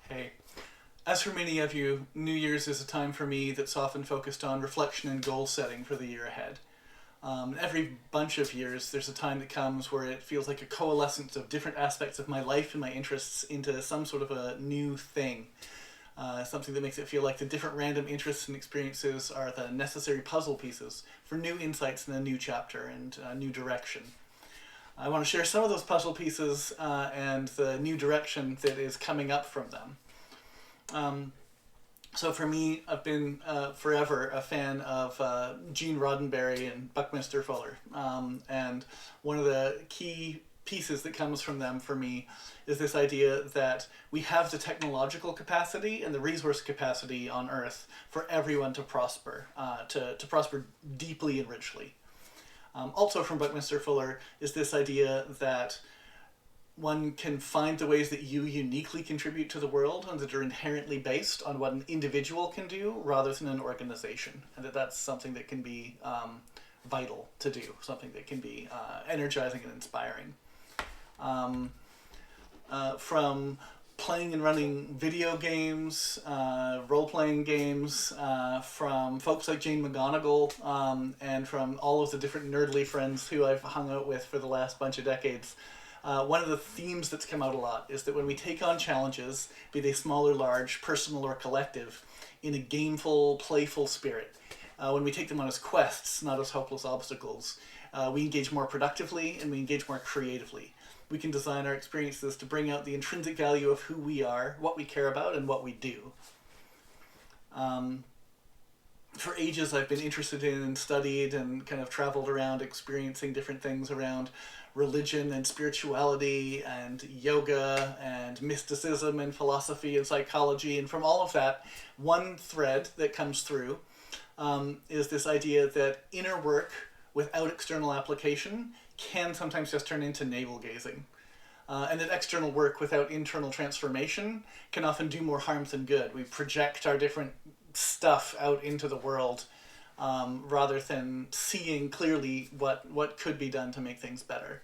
Hey, as for many of you, New Year's is a time for me that's often focused on reflection and goal setting for the year ahead. Every bunch of years, there's a time that comes where it feels like a coalescence of different aspects of my life and my interests into some sort of a new thing. Something that makes it feel like the different random interests and experiences are the necessary puzzle pieces for new insights in a new chapter and a new direction. I want to share some of those puzzle pieces and the new direction that is coming up from them. Um, so for me, I've been forever a fan of Gene Roddenberry and Buckminster Fuller. And one of the key pieces that comes from them for me is this idea that we have the technological capacity and the resource capacity on Earth for everyone to prosper, to prosper deeply and richly. Also from Buckminster Fuller is this idea that one can find the ways that you uniquely contribute to the world and that are inherently based on what an individual can do rather than an organization. And that's something that can be vital to do, something that can be energizing and inspiring. From playing and running video games, role-playing games, from folks like Jane McGonigal, and from all of the different nerdly friends who I've hung out with for the last bunch of decades. One of the themes that's come out a lot is that when we take on challenges, be they small or large, personal or collective, in a gameful, playful spirit, when we take them on as quests, not as hopeless obstacles, we engage more productively and we engage more creatively. We can design our experiences to bring out the intrinsic value of who we are, what we care about, and what we do. For ages, I've been interested in and studied and kind of traveled around experiencing different things around religion and spirituality and yoga and mysticism and philosophy and psychology. And from all of that, one thread that comes through is this idea that inner work without external application can sometimes just turn into navel gazing. And that external work without internal transformation can often do more harm than good. We project our different stuff out into the world rather than seeing clearly what could be done to make things better.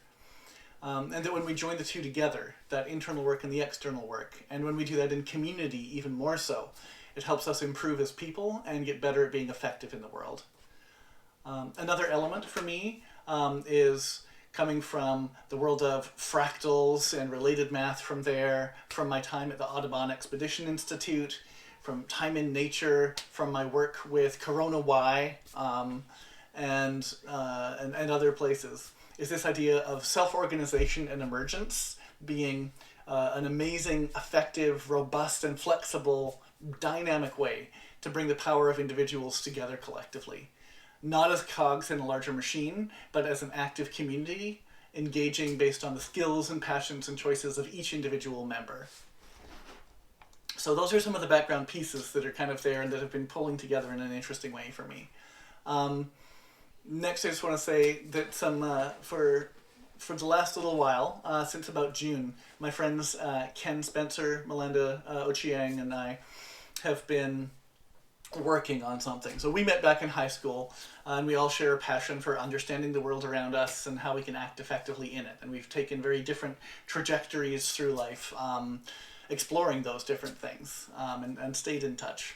And that when we join the two together, that internal work and the external work, and when we do that in community even more so, it helps us improve as people and get better at being effective in the world. Another element for me is coming from the world of fractals and related math from there, from my time at the Audubon Expedition Institute, from time in nature, from my work with Corona Y, and other places, is this idea of self-organization and emergence being an amazing, effective, robust, and flexible, dynamic way to bring the power of individuals together collectively. Not as cogs in a larger machine, but as an active community, engaging based on the skills and passions and choices of each individual member. So those are some of the background pieces that are kind of there and that have been pulling together in an interesting way for me. Next, I just want to say that for the last little while, since about June, my friends Ken Spencer, Melanda, Ochieng, and I have been working on something. So we met back in high school, and we all share a passion for understanding the world around us and how we can act effectively in it. And we've taken very different trajectories through life, exploring those different things, and stayed in touch.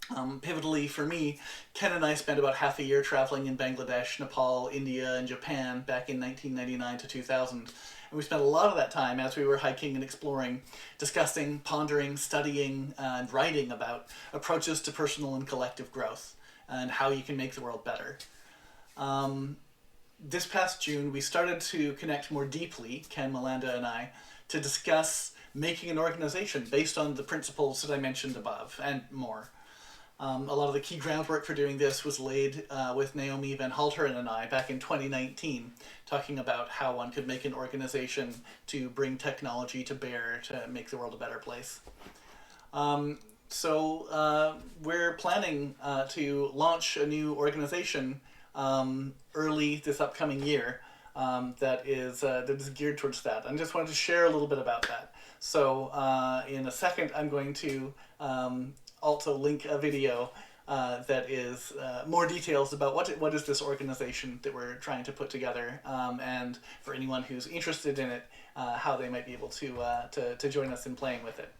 Pivotally for me, Ken and I spent about half a year traveling in Bangladesh, Nepal, India, and Japan back in 1999 to 2000. And we spent a lot of that time as we were hiking and exploring, discussing, pondering, studying, and writing about approaches to personal and collective growth and how you can make the world better. This past June, we started to connect more deeply, Ken, Melanda, and I, to discuss making an organization based on the principles that I mentioned above and more. A lot of the key groundwork for doing this was laid with Naomi Van Halteren and I back in 2019, talking about how one could make an organization to bring technology to bear to make the world a better place. So we're planning to launch a new organization early this upcoming year that is geared towards that. I just wanted to share a little bit about that. So in a second, I'm going to also link a video that is more details about what is this organization that we're trying to put together, and for anyone who's interested in it, how they might be able to join us in playing with it.